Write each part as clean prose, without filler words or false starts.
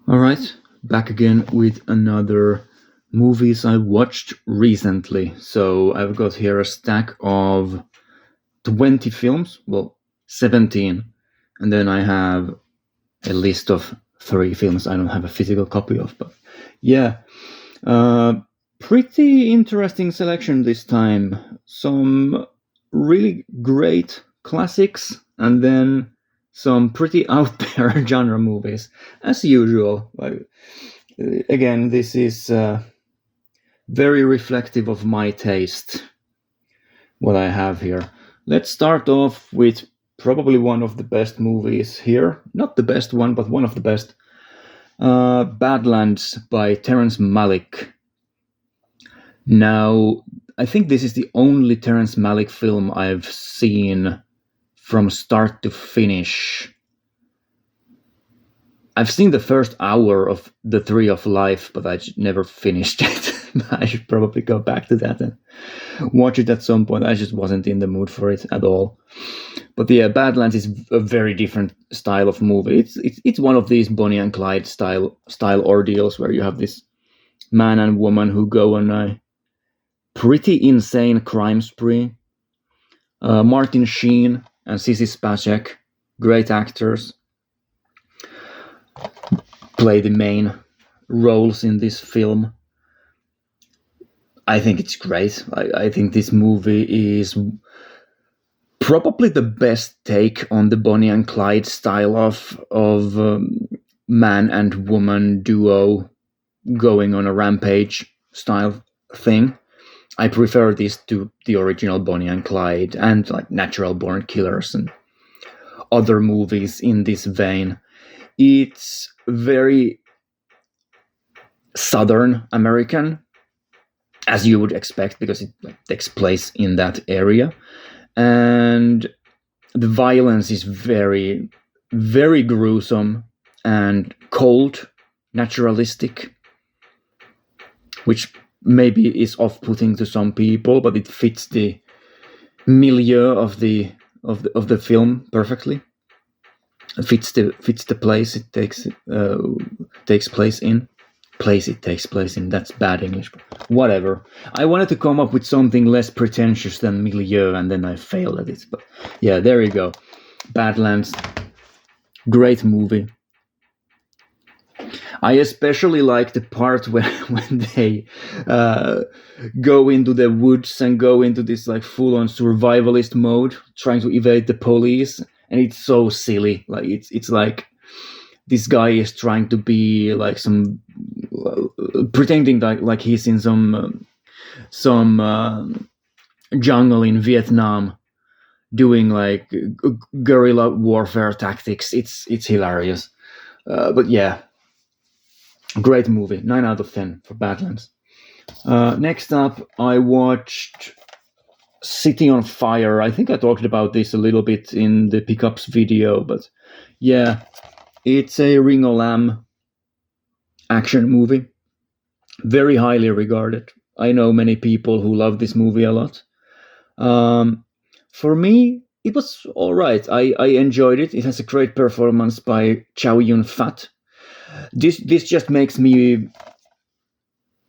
All right, back again with another movies I watched recently. So I've got here a stack of 20 films, well, 17. And then I have a list of 3 films I don't have a physical copy of. But yeah, uh, pretty interesting selection this time. Some really great classics, and then some pretty out there genre movies, as usual. Again, this is very reflective of my taste, what I have here. Let's start off with probably one of the best movies here. Not the best one, but one of the best. Badlands by Terrence Malick. Now, I think this is the only Terrence Malick film I've seen from start to finish. I've seen the first hour of The Tree of Life, but I never finished it. I should probably go back to that and watch it at some point. I just wasn't in the mood for it at all. But yeah, Badlands is a very different style of movie. It's one of these Bonnie and Clyde style ordeals where you have this man and woman who go on a pretty insane crime spree. Martin Sheen and Sissy Spacek, great actors, play the main roles in this film. I think it's great. I think this movie is probably the best take on the Bonnie and Clyde style of man and woman duo going on a rampage style thing. I prefer this to the original Bonnie and Clyde and like Natural Born Killers and other movies in this vein. It's very Southern American, as you would expect, because it takes place in that area. And the violence is very, very gruesome and cold, naturalistic, which maybe is off-putting to some people, but it fits the milieu of the film perfectly. It fits the place it takes place in. Place it takes place in. That's bad English, but whatever. I wanted to come up with something less pretentious than milieu, and then I failed at it. But yeah, there you go. Badlands, great movie. I especially like the part when they go into the woods and go into this like full-on survivalist mode, trying to evade the police, and it's so silly. Like it's like this guy is trying to be like some pretending like he's in some jungle in Vietnam, doing like guerrilla warfare tactics. It's hilarious, but yeah, great movie. 9 out of 10 for Badlands. Next up, I watched City on Fire. I think I talked about this a little bit in the pickups video, but yeah, it's a Ringo Lam action movie. Very highly regarded. I know many people who love this movie a lot. For me, it was all right. I enjoyed it. It has a great performance by Chow Yun-fat. This just makes me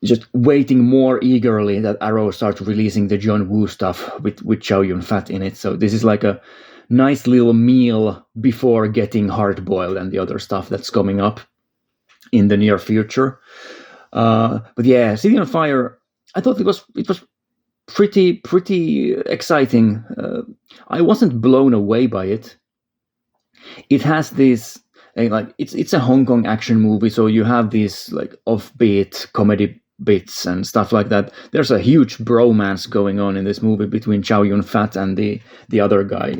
just waiting more eagerly that Arrow starts releasing the John Woo stuff with Chow Yun-fat in it. So this is like a nice little meal before getting Hard-Boiled and the other stuff that's coming up in the near future. But yeah, City on Fire, I thought it was pretty exciting. I wasn't blown away by it. It has this like it's a Hong Kong action movie, so you have these like offbeat comedy bits and stuff like that. There's a huge bromance going on in this movie between Chow Yun-fat and the other guy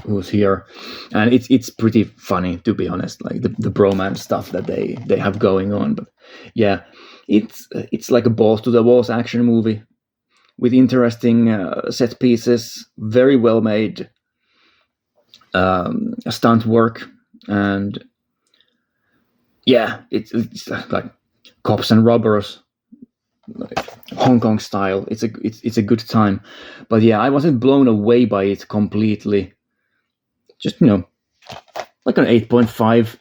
who's here, and it's pretty funny, to be honest, like the bromance stuff that they have going on. But yeah, it's like a balls to the walls action movie with interesting set pieces, very well made stunt work, and yeah, it's like cops and robbers, like Hong Kong style. It's a good time, but yeah, I wasn't blown away by it completely. Just like an 8.5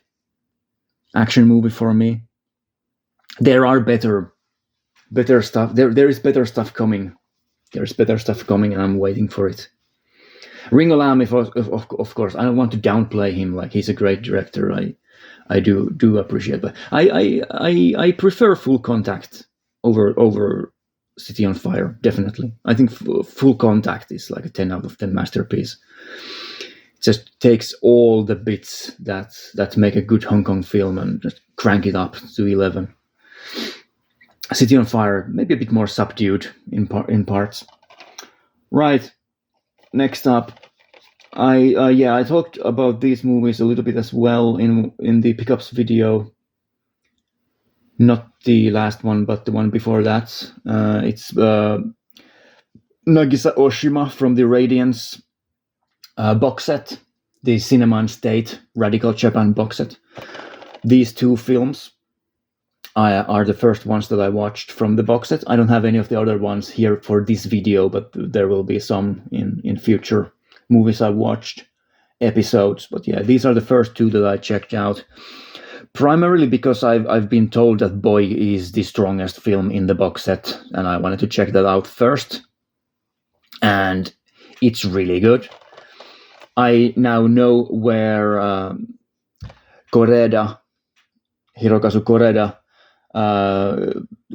action movie for me. There are better stuff. There is better stuff coming. There's better stuff coming, and I'm waiting for it. Ringo Lam, of course, I don't want to downplay him. Like, he's a great director. I do appreciate, but I prefer Full Contact over City on Fire. Definitely, I think Full Contact is like a 10 out of 10 masterpiece. It just takes all the bits that make a good Hong Kong film and just crank it up to 11. City on Fire, maybe a bit more subdued in parts. Right. Next up, I talked about these movies a little bit as well in the pickups video. Not the last one, but the one before that. It's Nagisa Oshima from the Radiance box set, the Cinema and State Radical Japan box set. These two films are the first ones that I watched from the box set. I don't have any of the other ones here for this video, but there will be some in future movies I watched episodes. But yeah, these are the first two that I checked out, primarily because I've been told that Boy is the strongest film in the box set, and I wanted to check that out first. And it's really good. I now know where Hirokazu Koreda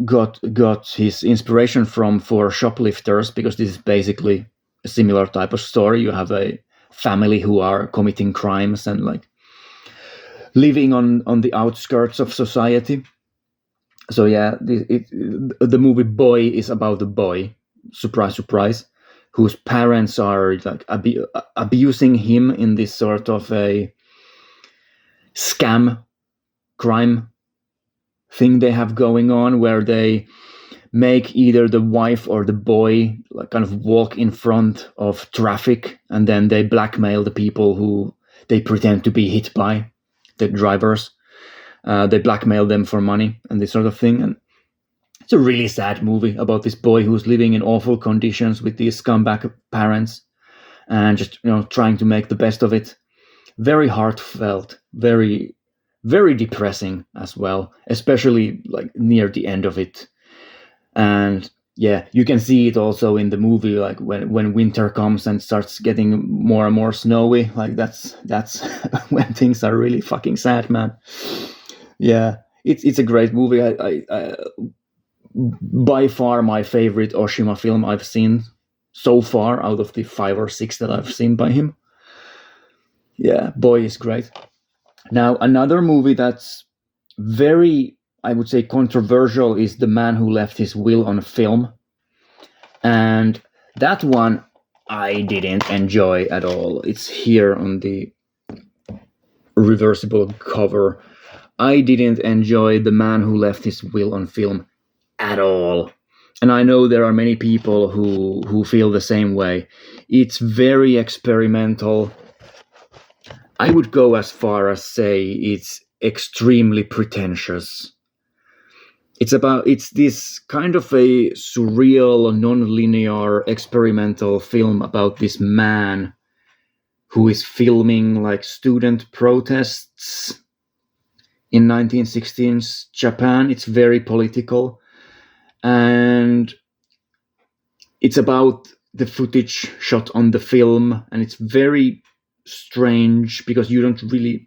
got his inspiration from for Shoplifters, because this is basically a similar type of story. You have a family who are committing crimes and like living on the outskirts of society. So yeah, the movie Boy is about a boy, surprise, surprise, whose parents are like abusing him in this sort of a scam crime thing they have going on, where they make either the wife or the boy like kind of walk in front of traffic, and then they blackmail the people who they pretend to be hit by, the drivers. They blackmail them for money and this sort of thing. And it's a really sad movie about this boy who's living in awful conditions with these scumbag parents and just, trying to make the best of it. Very heartfelt, very, very depressing as well, especially like near the end of it. And yeah, you can see it also in the movie, like when winter comes and starts getting more and more snowy. Like that's when things are really fucking sad, man. Yeah, it's a great movie. I by far my favorite Oshima film I've seen so far out of the 5 or 6 that I've seen by him. Yeah, Boy is great. Now, another movie that's very, I would say, controversial is The Man Who Left His Will on Film. And that one I didn't enjoy at all. It's here on the reversible cover. I didn't enjoy The Man Who Left His Will on Film at all. And I know there are many people who feel the same way. It's very experimental. I would go as far as say it's extremely pretentious. It's this kind of a surreal, non-linear, experimental film about this man who is filming like student protests in 1916's Japan. It's very political, and it's about the footage shot on the film, and it's very strange because you don't really,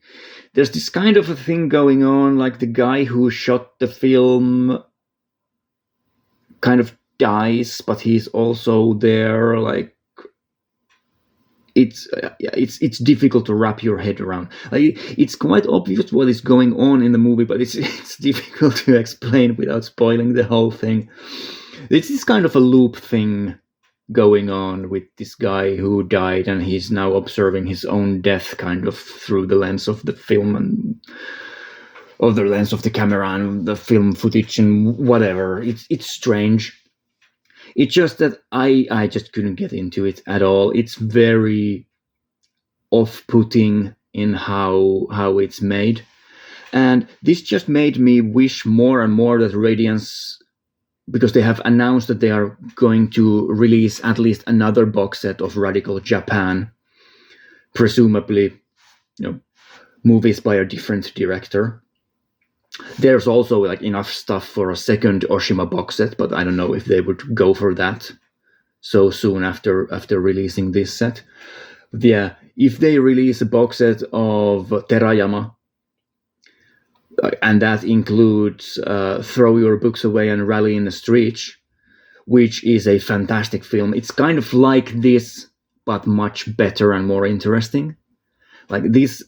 there's this kind of a thing going on, like the guy who shot the film kind of dies, but he's also there. Like it's difficult to wrap your head around. Like, it's quite obvious what is going on in the movie, but it's difficult to explain without spoiling the whole thing. It's this kind of a loop thing going on with this guy who died, and he's now observing his own death kind of through the lens of the film and of the lens of the camera and the film footage and whatever. It's strange. It's just that I just couldn't get into it at all. It's very off-putting in how it's made. And this just made me wish more and more that Radiance, because they have announced that they are going to release at least another box set of Radical Japan, presumably, movies by a different director. There's also like enough stuff for a second Oshima box set, but I don't know if they would go for that so soon after releasing this set. But yeah, if they release a box set of Terayama, and that includes Throw Your Books Away and Rally in the Streets, which is a fantastic film. It's kind of like this, but much better and more interesting. Like this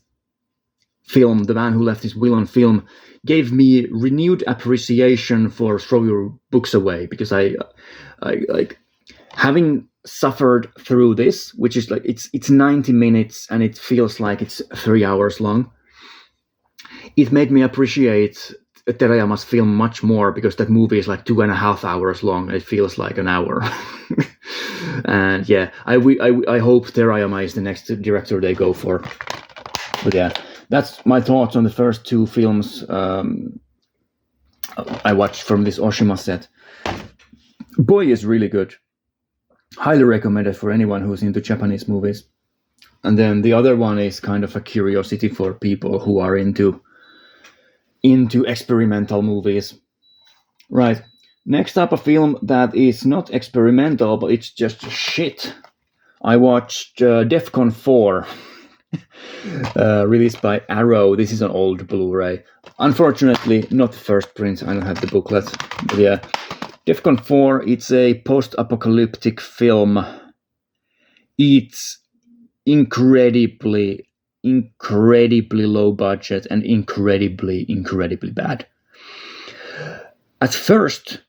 film, The Man Who Left His Will on Film, gave me renewed appreciation for Throw Your Books Away, because I like having suffered through this, which is like it's 90 minutes and it feels like it's 3 hours long. It made me appreciate Terayama's film much more, because that movie is like 2.5 hours long. It feels like an hour. And yeah, I hope Terayama is the next director they go for. But yeah, that's my thoughts on the first two films I watched from this Oshima set. Boy is really good. Highly recommended for anyone who's into Japanese movies. And then the other one is kind of a curiosity for people who are into experimental movies. Right. Next up, a film that is not experimental, but it's just shit. I watched Defcon 4, released by Arrow. This is an old Blu-ray. Unfortunately, not the first print. I don't have the booklet. But yeah, Defcon 4, it's a post-apocalyptic film. It's incredibly low budget and incredibly bad. At first,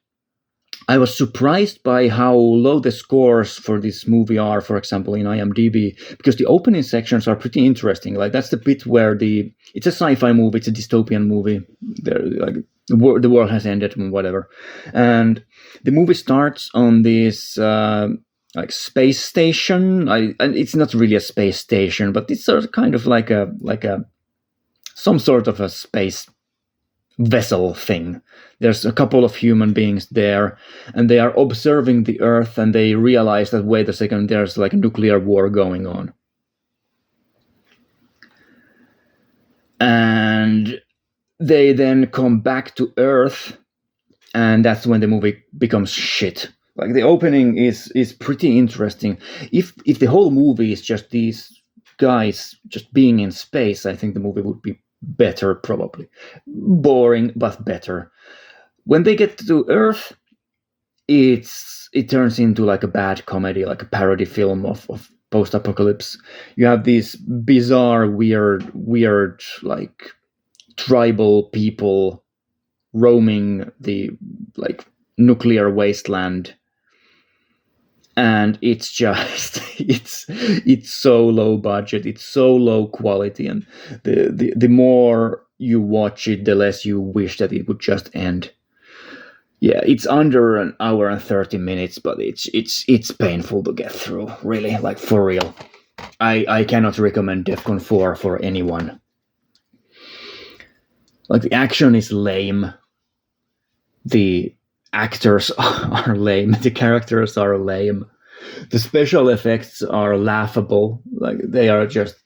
I was surprised by how low the scores for this movie are, for example, in IMDb, because the opening sections are pretty interesting. Like that's the bit where it's a sci-fi movie, it's a dystopian movie. Like the world has ended and whatever, and the movie starts on this like space station. And it's not really a space station, but it's sort of kind of like a some sort of a space vessel thing. There's a couple of human beings there, and they are observing the Earth, and they realize that, wait a second, there's like a nuclear war going on. And they then come back to Earth, and that's when the movie becomes shit. Like the opening is pretty interesting. If the whole movie is just these guys just being in space, I think the movie would be better, probably. Boring, but better. When they get to Earth, it turns into like a bad comedy, like a parody film of post-apocalypse. You have these bizarre, weird, like tribal people roaming the like nuclear wasteland, and it's just it's so low budget, it's so low quality, and the more you watch it, the less you wish that it would just end. Yeah, it's under an hour and 30 minutes, but it's painful to get through, really, like for real. I cannot recommend Defcon 4 for anyone. Like the action is lame, the actors are lame, the characters are lame, the special effects are laughable, like they are just,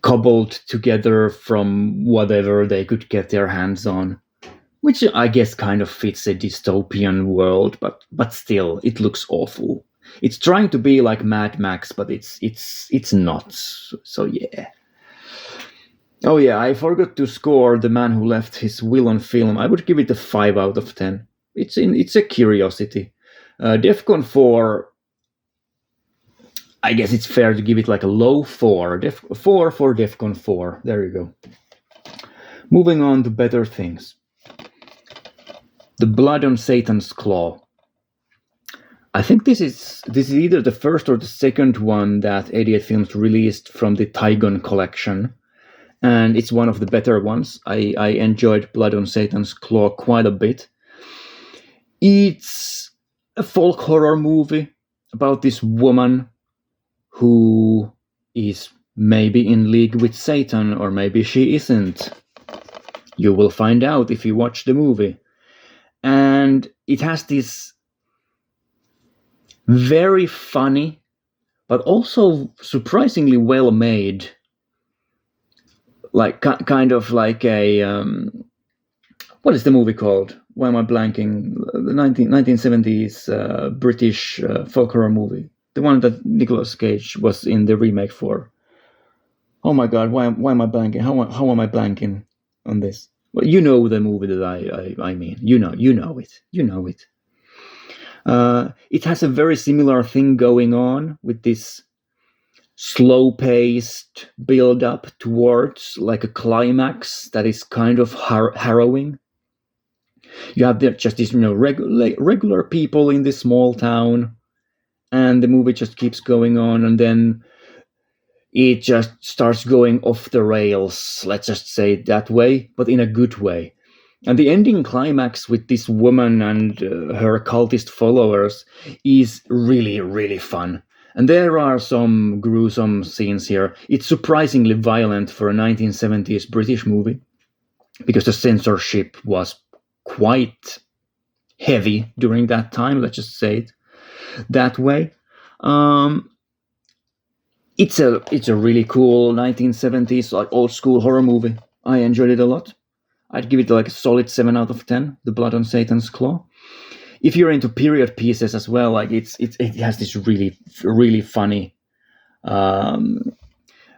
cobbled together from whatever they could get their hands on, which I guess kind of fits a dystopian world, but still, it looks awful. It's trying to be like Mad Max, but it's not. So yeah. Oh yeah, I forgot to score The Man Who Left His Will on Film. I would give it a 5 out of 10. It's a curiosity. Defcon 4, I guess it's fair to give it like a low 4. 4 for Defcon 4. There you go. Moving on to better things. The Blood on Satan's Claw. I think this is either the first or the second one that 88 Films released from the Taigon collection. And it's one of the better ones. I enjoyed Blood on Satan's Claw quite a bit. It's a folk horror movie about this woman who is maybe in league with Satan, or maybe she isn't. You will find out if you watch the movie. And it has this very funny, but also surprisingly well made, like kind of like a what is the movie called? Why am I blanking? The 1970s British folk horror movie. The one that Nicolas Cage was in the remake for. Oh my god, why am I blanking? How am I blanking on this? Well, you know the movie that I mean. You know it. You know it. It has a very similar thing going on with this slow-paced build-up towards like a climax that is kind of harrowing. You have just these, regular people in this small town, and the movie just keeps going on, and then it just starts going off the rails. Let's just say it that way, but in a good way. And the ending climax with this woman and her cultist followers is really, really fun. And there are some gruesome scenes here. It's surprisingly violent for a 1970s British movie, because the censorship was quite heavy during that time, let's just say it that way. It's a really cool 1970s like old school horror movie. I enjoyed it a lot. I'd give it like a solid 7 out of 10. The Blood on Satan's Claw. If you're into period pieces as well, like it has this really, really funny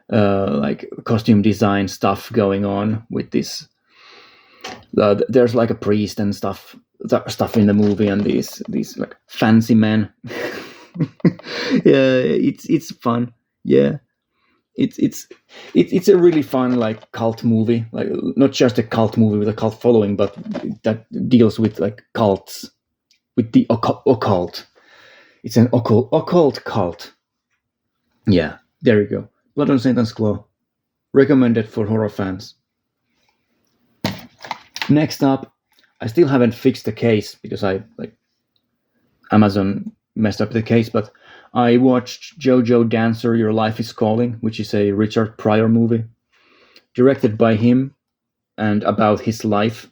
like costume design stuff going on with this. There's like a priest and stuff in the movie, and these like fancy men. Yeah, it's fun. Yeah, it's a really fun like cult movie, like not just a cult movie with a cult following, but that deals with like cults, with the occult. It's an occult cult. Yeah, there you go. Blood on Satan's Claw, recommended for horror fans. Next up, I still haven't fixed the case because Amazon messed up the case, but I watched Jojo Dancer, Your Life is Calling, which is a Richard Pryor movie, directed by him and about his life.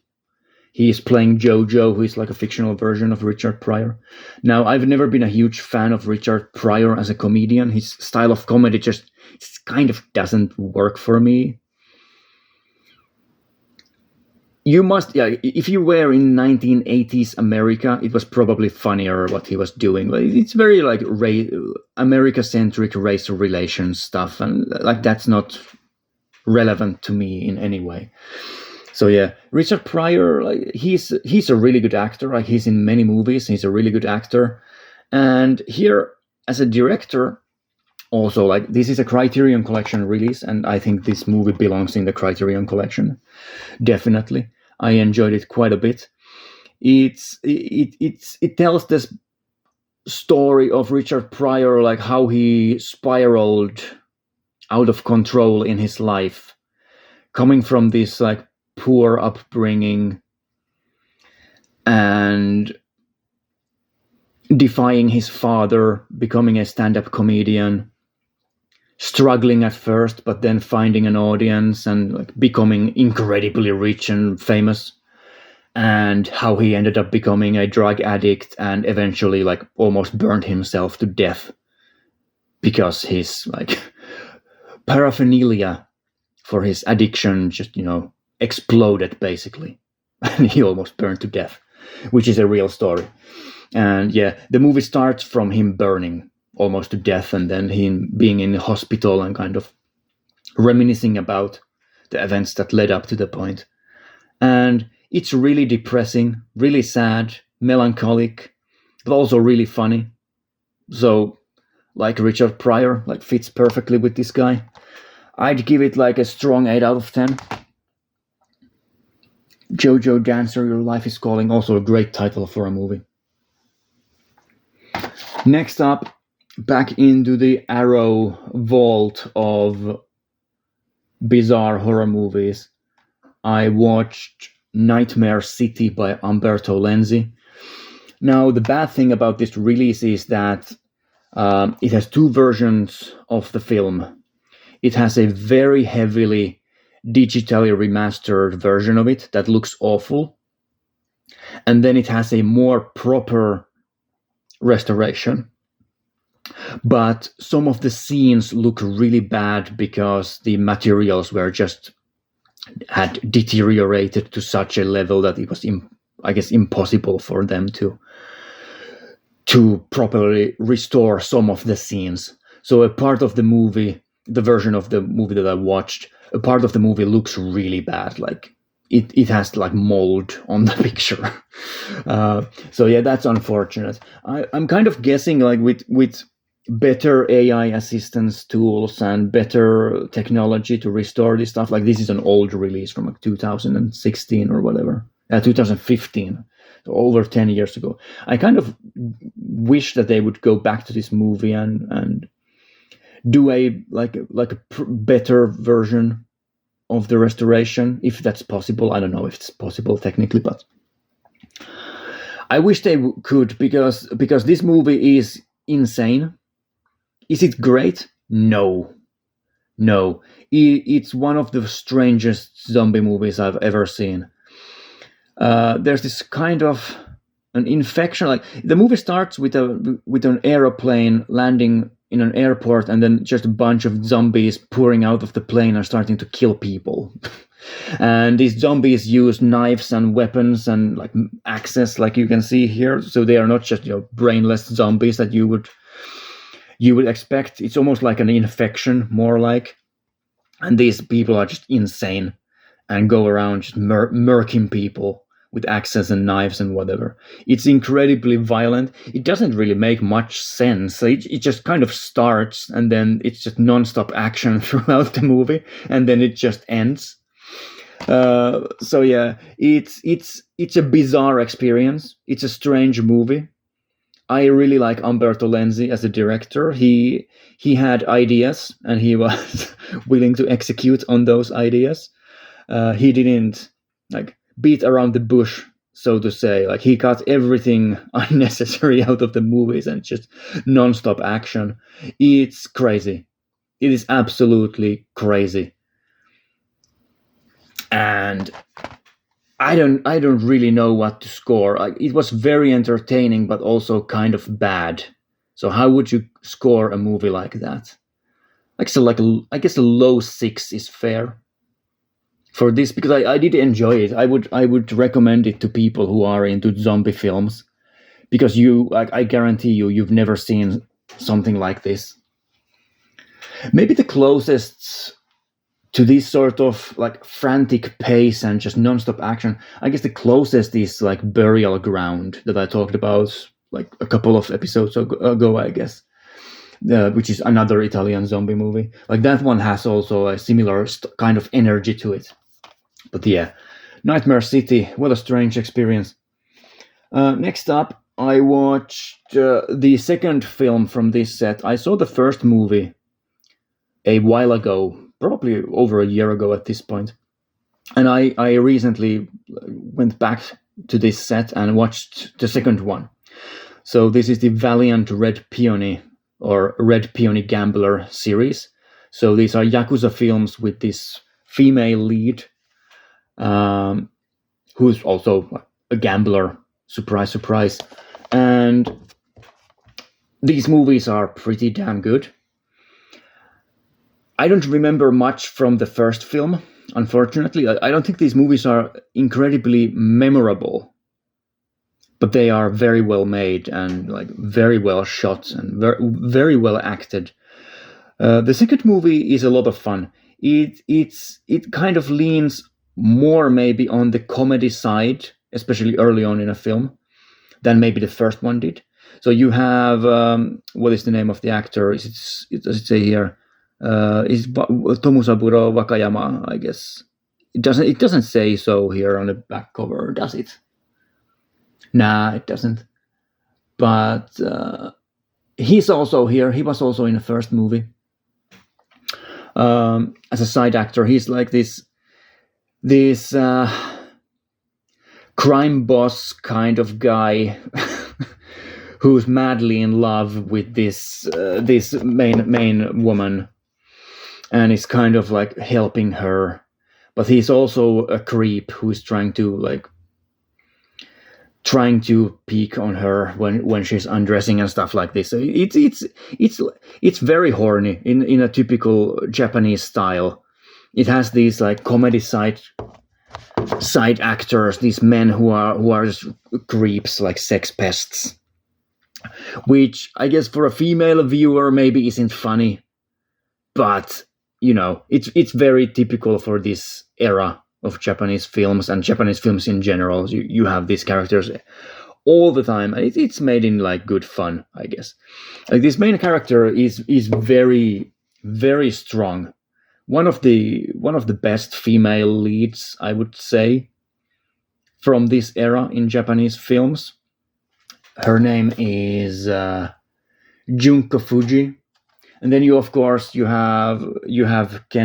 He is playing Jojo, who is like a fictional version of Richard Pryor. Now, I've never been a huge fan of Richard Pryor as a comedian. His style of comedy just kind of doesn't work for me. You must, yeah, if you were in 1980s America, it was probably funnier what he was doing. It's very like America-centric race relations stuff, and like that's not relevant to me in any way. So yeah, Richard Pryor, like he's a really good actor. Like he's in many movies. He's a really good actor, and here as a director, also like this is a Criterion Collection release, and I think this movie belongs in the Criterion Collection. Definitely, I enjoyed it quite a bit. It tells this story of Richard Pryor, like how he spiraled out of control in his life, coming from this like poor upbringing and defying his father, becoming a stand-up comedian, struggling at first, but then finding an audience and like becoming incredibly rich and famous, and how he ended up becoming a drug addict and eventually like almost burned himself to death because his like paraphernalia for his addiction just exploded basically, and he almost burned to death, which is a real story. And yeah, the movie starts from him burning almost to death, and then him being in the hospital and kind of reminiscing about the events that led up to the point. And it's really depressing, really sad, melancholic, but also really funny. So, like Richard Pryor, like fits perfectly with this guy. I'd give it like a strong 8 out of 10. Jojo Dancer, Your Life is Calling, also a great title for a movie. Next up, back into the Arrow vault of bizarre horror movies, I watched Nightmare City by Umberto Lenzi. Now, the bad thing about this release is that it has two versions of the film. It has a very heavily digitally remastered version of it that looks awful. And then it has a more proper restoration. But some of the scenes look really bad because the materials were just had deteriorated to such a level that it was, I guess, impossible for them to properly restore some of the scenes. So a part of the movie, the version of the movie that I watched, a part of the movie looks really bad. Like it has like mold on the picture. So yeah, that's unfortunate. I'm kind of guessing like with better AI assistance tools and better technology to restore this stuff. Like this is an old release from like 2016 or whatever, 2015, so over 10 years ago. I kind of wish that they would go back to this movie and do a better version of the restoration, if that's possible. I don't know if it's possible technically, but I wish they could, because this movie is insane. Is it great? No. It's one of the strangest zombie movies I've ever seen. There's this kind of an infection. Like the movie starts with an aeroplane landing in an airport, and then just a bunch of zombies pouring out of the plane and starting to kill people. And these zombies use knives and weapons and like axes, like you can see here. So they are not just brainless zombies that you would expect. It's almost like an infection, more like. And these people are just insane and go around just murking people with axes and knives and whatever. It's incredibly violent. It doesn't really make much sense. It just kind of starts, and then it's just non-stop action throughout the movie, and then it just ends. So yeah, it's a bizarre experience. It's a strange movie. I really like Umberto Lenzi as a director. He had ideas, and he was willing to execute on those ideas. He didn't like beat around the bush, so to say. Like he cut everything unnecessary out of the movies and just non-stop action. It's crazy. It is absolutely crazy. And I don't really know what to score. Like, it was very entertaining, but also kind of bad. So how would you score a movie like that? I guess a low 6 is fair for this, because I did enjoy it. I would recommend it to people who are into zombie films, because I guarantee you've never seen something like this. Maybe the closest to this sort of like frantic pace and just non-stop action, I guess the closest is like Burial Ground, that I talked about like a couple of episodes ago, I guess, which is another Italian zombie movie. Like that one has also a similar kind of energy to it. But yeah, Nightmare City, what a strange experience. Next up, I watched the second film from this set. I saw the first movie a while ago, probably over a year ago at this point. And I recently went back to this set and watched the second one. So this is the Valiant Red Peony, or Red Peony Gambler series. So these are Yakuza films with this female lead, who's also a gambler. Surprise, surprise. And these movies are pretty damn good. I don't remember much from the first film, unfortunately. I don't think these movies are incredibly memorable, but they are very well made and like very well shot and very well acted. The second movie is a lot of fun. It kind of leans more maybe on the comedy side, especially early on in a film, than maybe the first one did. So you have what is the name of the actor? Does it say here? Is Tomusaburo Wakayama, I guess. It doesn't say so here on the back cover, does it? Nah, it doesn't. But he's also here. He was also in the first movie. As a side actor, he's like this crime boss kind of guy who's madly in love with this main woman, and is kind of like helping her, but he's also a creep who's trying to peek on her when she's undressing and stuff like this. So it's very horny in a typical Japanese style. it has these like comedy side actors, these men who are just creeps, like sex pests, which I guess for a female viewer maybe isn't funny, but it's very typical for this era of Japanese films and Japanese films in general. You have these characters all the time, and it's made in like good fun, I guess. Like this main character is very, very strong. One of the best female leads, I would say, from this era in Japanese films. Her name is Junko Fuji, and then you have Ken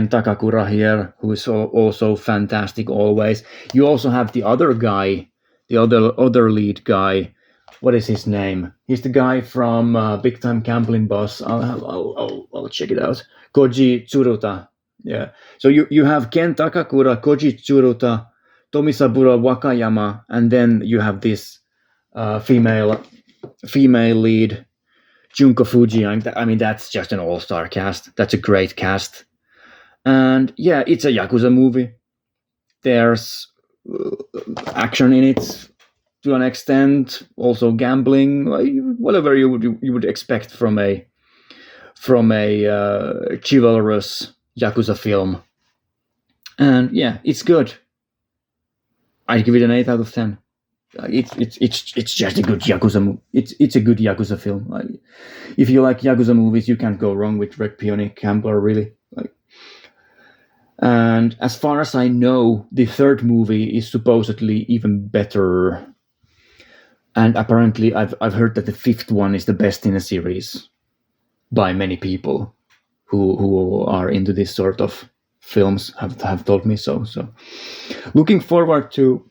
Takakura here, who is also fantastic always. You also have the other guy, the other lead guy. What is his name? He's the guy from Big Time Gambling Boss. I'll check it out. Koji Tsuruta. Yeah. So you have Ken Takakura, Koji Tsuruta, Tomisaburo Wakayama, and then you have this female lead, Junko Fuji. I mean, that's just an all-star cast. That's a great cast. And yeah, it's a Yakuza movie. There's action in it to an extent, also gambling, whatever you would expect from a chivalrous Yakuza film. And yeah, it's good. I'd give it an 8 out of 10. It's just a good Yakuza. It's a good Yakuza film. If you like Yakuza movies, you can't go wrong with Red Peony Gambler, really. And as far as I know, the third movie is supposedly even better. And apparently, I've heard that the fifth one is the best in a series by many people who are into this sort of films have told me so. So, looking forward to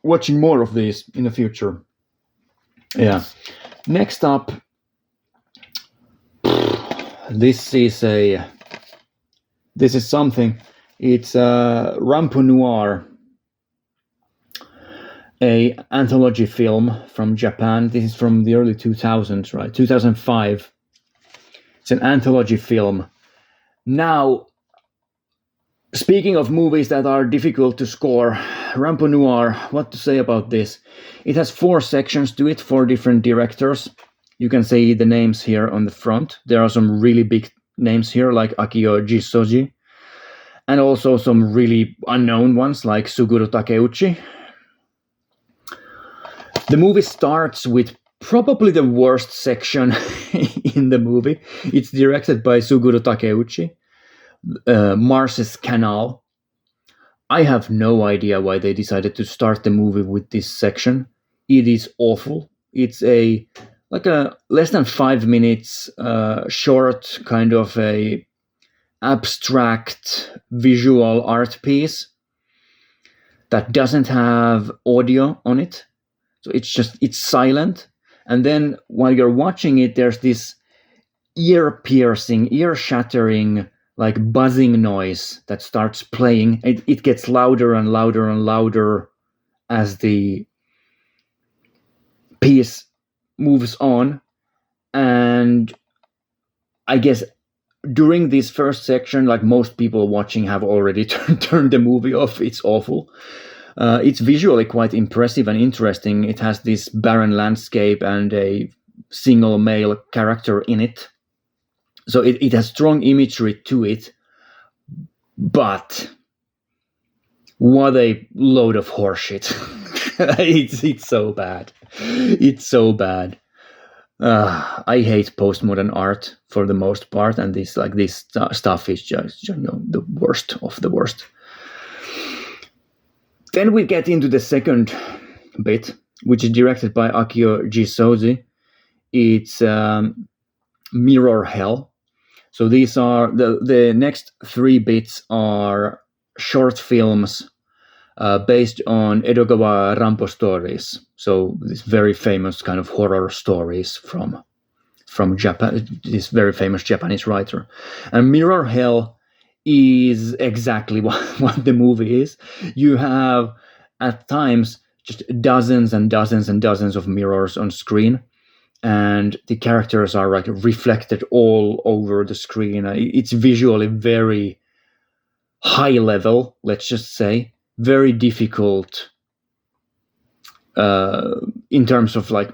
watching more of these in the future. Yeah. Next up, this is something. It's Rampo Noir, a anthology film from Japan. This is from the early 2000s, right? 2005. It's an anthology film. Now, speaking of movies that are difficult to score, Rampo Noir, what to say about this? It has 4 sections to it, 4 different directors. You can see the names here on the front. There are some really big names here, like Akio Jisoji, and also some really unknown ones, like Suguru Takeuchi. The movie starts with probably the worst section in the movie. It's directed by Suguru Takeuchi. Mars's Canal. I have no idea why they decided to start the movie with this section. It is awful. It's a less than 5 minutes short kind of a abstract visual art piece that doesn't have audio on it. So it's silent. And then while you're watching it, there's this ear-piercing, ear-shattering, like buzzing noise that starts playing. It gets louder and louder and louder as the piece moves on. And I guess during this first section, like most people watching have already turned the movie off. It's awful. It's visually quite impressive and interesting. It has this barren landscape and a single male character in it. So it has strong imagery to it, but what a load of horseshit. It's so bad. It's so bad. I hate postmodern art for the most part, and this stuff is just the worst of the worst. Then we get into the second bit, which is directed by Akio Jisoji. It's Mirror Hell. So these are the next 3 bits are short films based on Edogawa Rampo stories. So these very famous kind of horror stories from Japan. This very famous Japanese writer. And Mirror Hell is exactly what the movie is. You have at times just dozens and dozens and dozens of mirrors on screen, and the characters are like reflected all over the screen. It's visually very high level, let's just say, very difficult in terms of like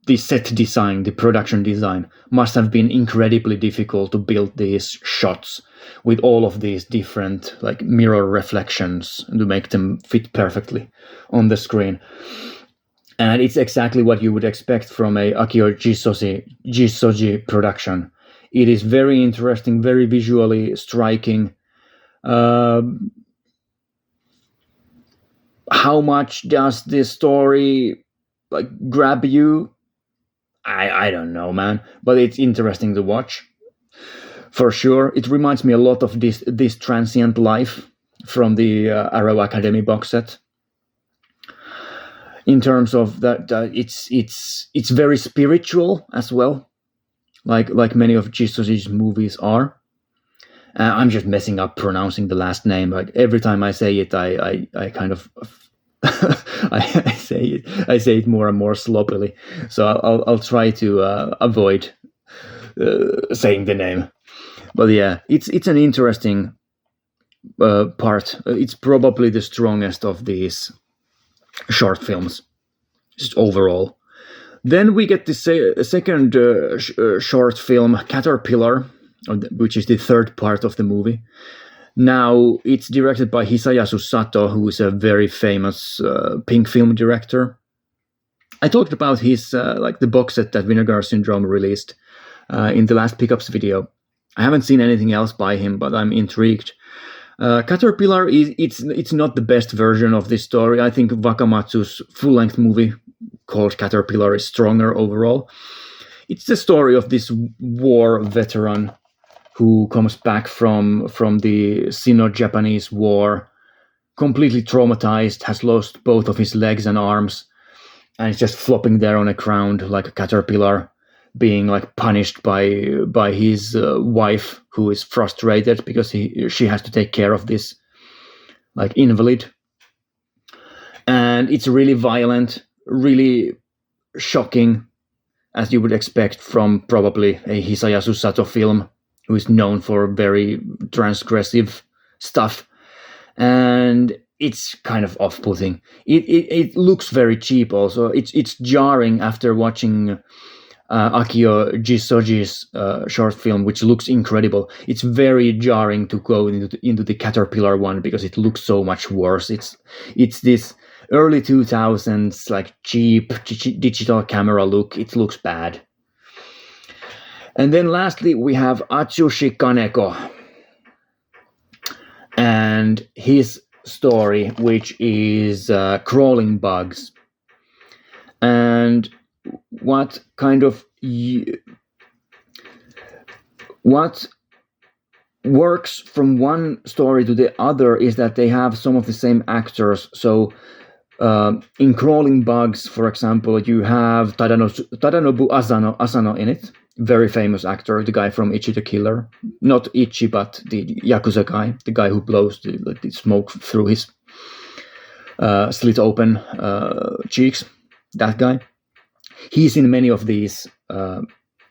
the set design, the production design must have been incredibly difficult to build these shots with all of these different like mirror reflections to make them fit perfectly on the screen. And it's exactly what you would expect from a Akio Jisoji production. It is very interesting, very visually striking. How much does this story like grab you? I don't know, man, but it's interesting to watch for sure. It reminds me a lot of this Transient Life from the Arrow Academy box set. In terms of that, it's very spiritual as well, like many of Jisoji's movies are. I'm just messing up pronouncing the last name. Like every time I say it, I kind of I say it more and more sloppily. So I'll try to avoid saying the name. But yeah, it's an interesting part. It's probably the strongest of these short films, just overall. Then we get the second short film, Caterpillar, which is the third part of the movie. Now, it's directed by Hisayasu Sato, who is a very famous pink film director. I talked about his like the box set that Vinegar Syndrome released in the last pickups video. I haven't seen anything else by him, but I'm intrigued. Caterpillar it's not the best version of this story. I think Wakamatsu's full-length movie called Caterpillar is stronger overall. It's the story of this war veteran who comes back from the Sino-Japanese War, completely traumatized, has lost both of his legs and arms, and is just flopping there on the ground like a caterpillar, being like punished by his wife, who is frustrated because she has to take care of this like invalid. And it's really violent, really shocking, as you would expect from probably a Hisayasu Sato film, who is known for very transgressive stuff. And it's kind of off-putting. It looks very cheap also. It's jarring after watching Akio Jisoji's short film, which looks incredible. It's very jarring to go into the Caterpillar one because it looks so much worse. It's this early 2000s like cheap digital camera look. It looks bad. And then lastly, we have Atsushi Kaneko and his story, which is Crawling Bugs. And what works from one story to the other is that they have some of the same actors. So in Crawling Bugs, for example, you have Tadanobu Asano in it. Very famous actor, the guy from Ichi the Killer. Not Ichi, but the Yakuza guy, the guy who blows the smoke through his slit open cheeks. That guy. He's in many of these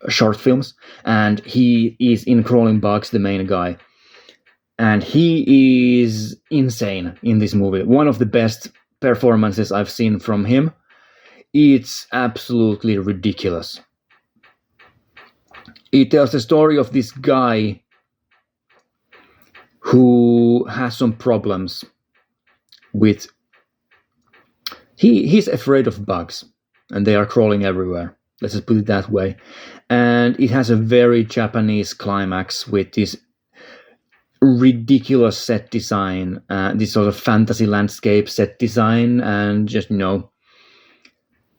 short films, and he is in Crawling Bugs, the main guy. And he is insane in this movie. One of the best performances I've seen from him. It's absolutely ridiculous. It tells the story of this guy who has some problems with... He's afraid of bugs, and they are crawling everywhere. Let's just put it that way. And it has a very Japanese climax with this ridiculous set design, this sort of fantasy landscape set design, and just,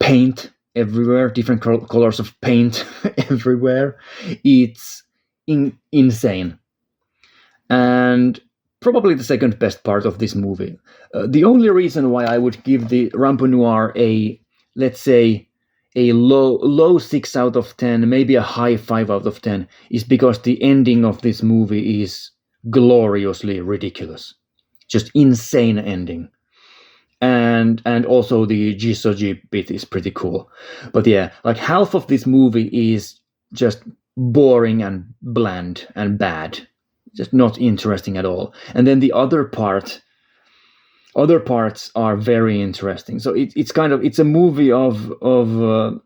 paint everywhere, different colors of paint everywhere. It's insane. And probably the second best part of this movie. The only reason why I would give the Rampo Noir a, let's say, a low 6 out of 10, maybe a high 5 out of 10, is because the ending of this movie is gloriously ridiculous. Just insane ending. And also the Jisoji bit is pretty cool. But yeah, like half of this movie is just boring and bland and bad. just not interesting at all. And then the other parts are very interesting. So it's a movie of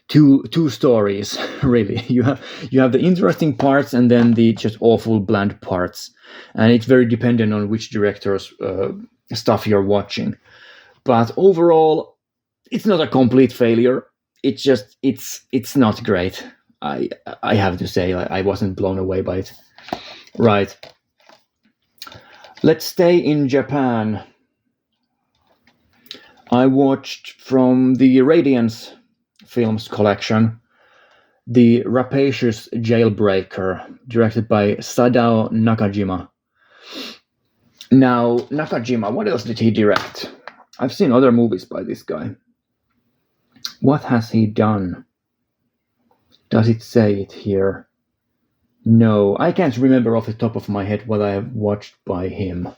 two stories really. You have the interesting parts and then the just awful bland parts, and it's very dependent on which director's stuff you're watching. But overall, it's not a complete failure. It's just it's not great. I have to say, I wasn't blown away by it. Right. Let's stay in Japan. I watched from the Radiance Films collection The Rapacious Jailbreaker, directed by Sadao Nakajima. Now, Nakajima, what else did he direct? I've seen other movies by this guy. What has he done? Does it say it here? No, I can't remember off the top of my head what I have watched by him.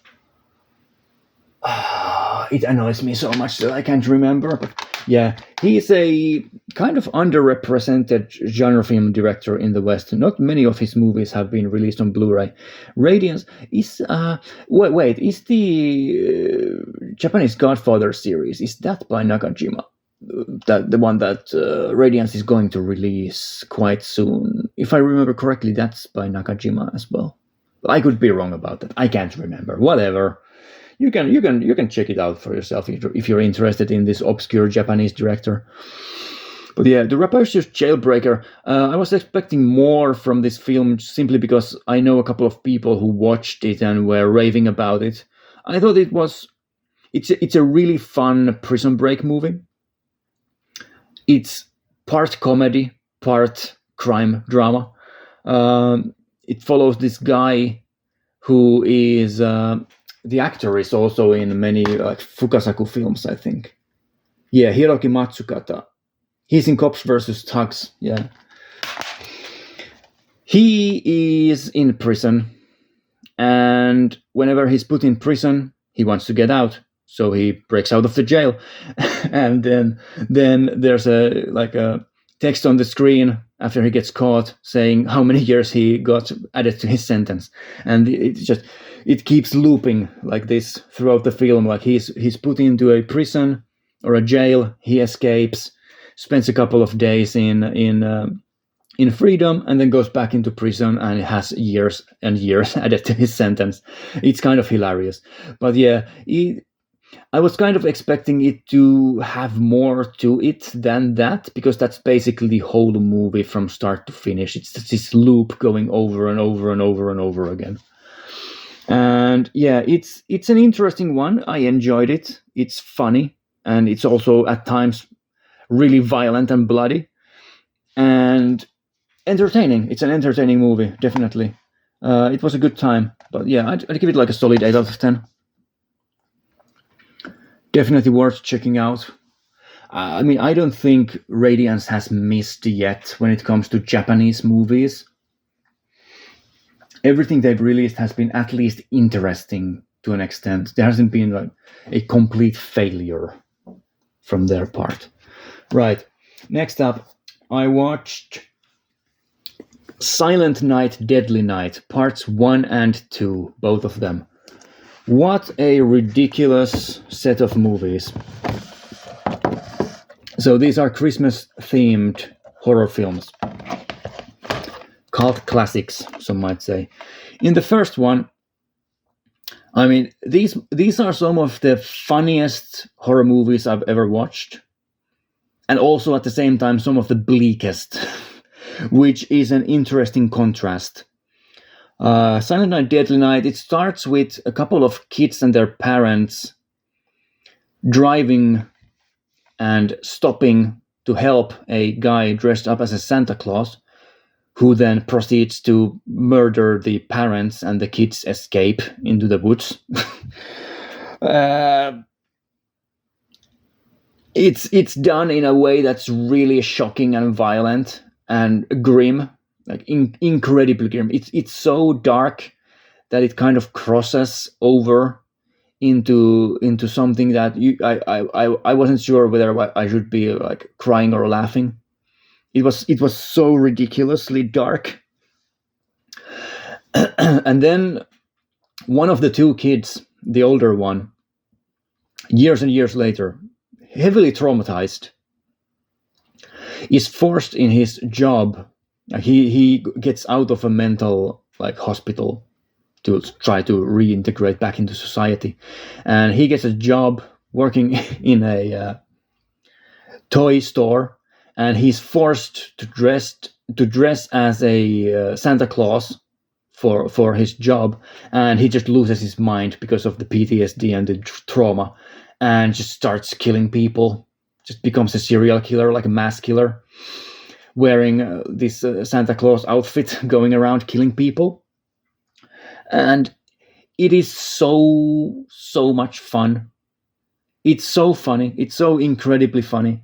It annoys me so much that I can't remember. But yeah, he's a kind of underrepresented genre film director in the West. Not many of his movies have been released on Blu-ray. Radiance is is the Japanese Godfather series, is that by Nakajima? That the one that Radiance is going to release quite soon. If I remember correctly, that's by Nakajima as well. But I could be wrong about that. I can't remember. Whatever. You can check it out for yourself if you're interested in this obscure Japanese director. But yeah, The Rapacious Jailbreaker. I was expecting more from this film simply because I know a couple of people who watched it and were raving about it. I thought it's a really fun prison break movie. It's part comedy, part crime drama. It follows this guy who is the actor is also in many Fukasaku films, I think. Yeah, Hiroki Matsukata. He's in Cops vs. Thugs. Yeah, he is in prison, and whenever he's put in prison, he wants to get out. So he breaks out of the jail, and then there's a text on the screen after he gets caught saying how many years he got added to his sentence, and it keeps looping like this throughout the film. Like he's put into a prison or a jail, he escapes, spends a couple of days in freedom, and then goes back into prison and has years and years added to his sentence. It's kind of hilarious, but yeah. I was kind of expecting it to have more to it than that, because that's basically the whole movie from start to finish. It's this loop going over and over and over and over again. And yeah, it's an interesting one. I enjoyed it. It's funny, and it's also at times really violent and bloody, and entertaining. It's an entertaining movie, definitely. It was a good time, but yeah, I'd give it like a solid 8 out of 10. Definitely worth checking out. I mean, I don't think Radiance has missed yet when it comes to Japanese movies. Everything they've released has been at least interesting to an extent. There hasn't been like a complete failure from their part. Right. Next up, I watched Silent Night, Deadly Night, parts 1 and 2, both of them. What a ridiculous set of movies. So these are Christmas-themed horror films. Cult classics, some might say. In the first one, I mean, these are some of the funniest horror movies I've ever watched. And also at the same time, some of the bleakest, which is an interesting contrast. Silent Night, Deadly Night, it starts with a couple of kids and their parents driving and stopping to help a guy dressed up as a Santa Claus, who then proceeds to murder the parents, and the kids escape into the woods. It's done in a way that's really shocking and violent and grim. Like incredibly grim. It's so dark that it kind of crosses over into something that I wasn't sure whether I should be like crying or laughing. It was so ridiculously dark. And then one of the two kids, the older one, years and years later, heavily traumatized, is forced in his job. He gets out of a mental hospital to try to reintegrate back into society, and he gets a job working in a toy store, and he's forced to dress as a Santa Claus for his job, and he just loses his mind because of the PTSD and the trauma, and just starts killing people. Just becomes a serial killer, like a mass killer, wearing this Santa Claus outfit, going around killing people. And it is so much fun. It's so funny. It's so incredibly funny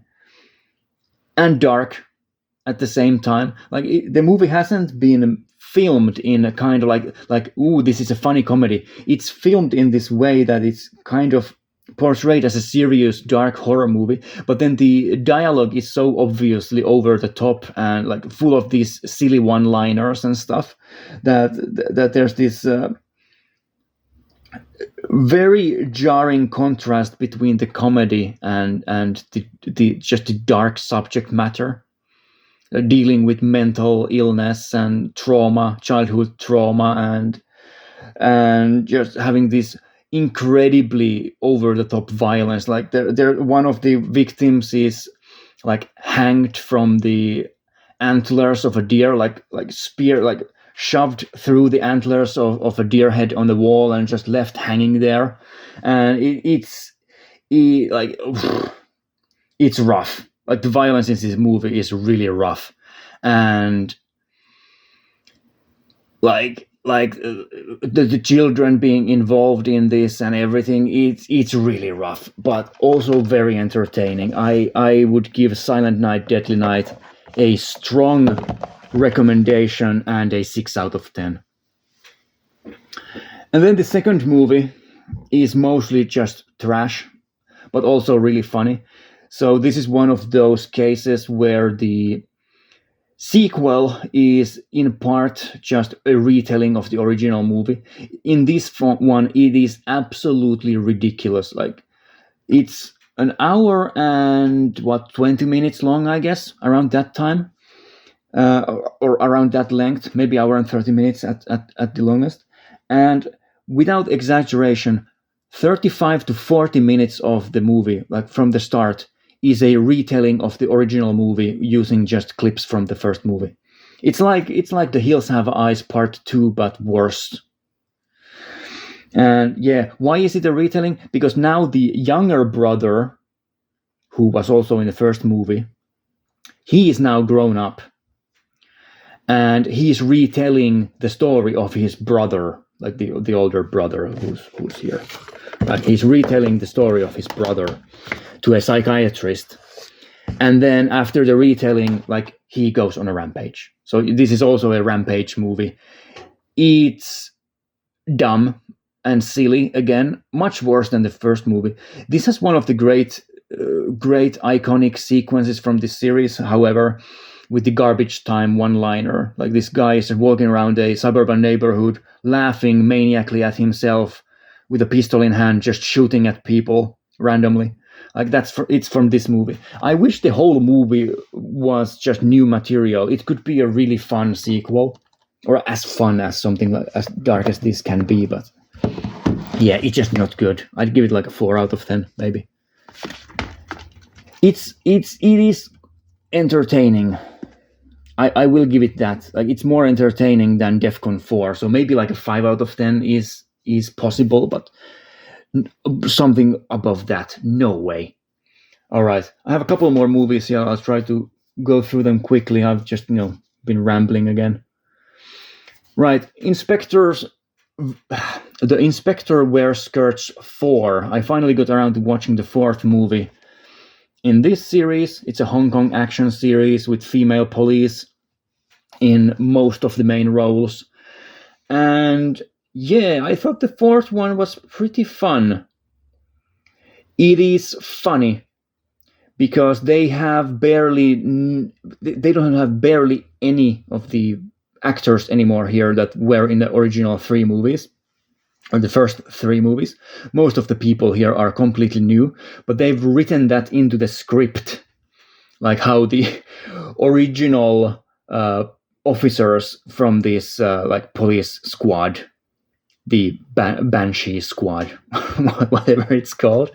and dark at the same time. The movie hasn't been filmed in a kind of ooh, this is a funny comedy. It's filmed in this way that it's kind of portrayed as a serious dark horror movie, but then the dialogue is so obviously over the top and full of these silly one-liners and stuff that there's this very jarring contrast between the comedy and the just the dark subject matter, dealing with mental illness and trauma, childhood trauma, and just having this incredibly over the top violence. They're one of the victims is hanged from the antlers of a deer, spear, shoved through the antlers of a deer head on the wall and just left hanging there. And it's rough. The violence in this movie is really rough, and the children being involved in this and everything, it's really rough, but also very entertaining. I would give Silent Night, Deadly Night a strong recommendation and a 6 out of 10. And then the second movie is mostly just trash, but also really funny. So this is one of those cases where the sequel is in part just a retelling of the original movie. In this one, it is absolutely ridiculous. It's an hour and 20 minutes long, I guess, around that time, or around that length, maybe hour and 30 minutes at the longest. And without exaggeration, 35 to 40 minutes of the movie, from the start, is a retelling of the original movie using just clips from the first movie. It's like The Hills Have Eyes Part 2, but worse. And yeah, why is it a retelling? Because now the younger brother, who was also in the first movie, he is now grown up, and he's retelling the story of his brother, the older brother who's here. He's retelling the story of his brother to a psychiatrist, and then after the retelling, he goes on a rampage. So this is also a rampage movie. It's dumb and silly again, much worse than the first movie. This has one of the great iconic sequences from this series, however, with the garbage time one-liner. This guy is walking around a suburban neighborhood, laughing maniacally at himself with a pistol in hand, just shooting at people randomly. It's from this movie. I wish the whole movie was just new material. It could be a really fun sequel, or as fun as something as dark as this can be, but yeah, it's just not good. I'd give it a 4 out of 10, maybe. It is entertaining. I will give it that. It's more entertaining than Defcon 4, so maybe a 5 out of 10 is possible, but something above that, no way. All right, I have a couple more movies here. I'll try to go through them quickly. I've just been rambling again. Right, The Inspector Wears Skirts 4. I finally got around to watching the fourth movie in this series. It's a Hong Kong action series with female police in most of the main roles, and yeah, I thought the fourth one was pretty fun. It is funny because they don't have barely any of the actors anymore here that were in the original 3 movies, or the first 3 movies. Most of the people here are completely new, but they've written that into the script, like how the original officers from this like police squad, the Banshee squad, whatever it's called,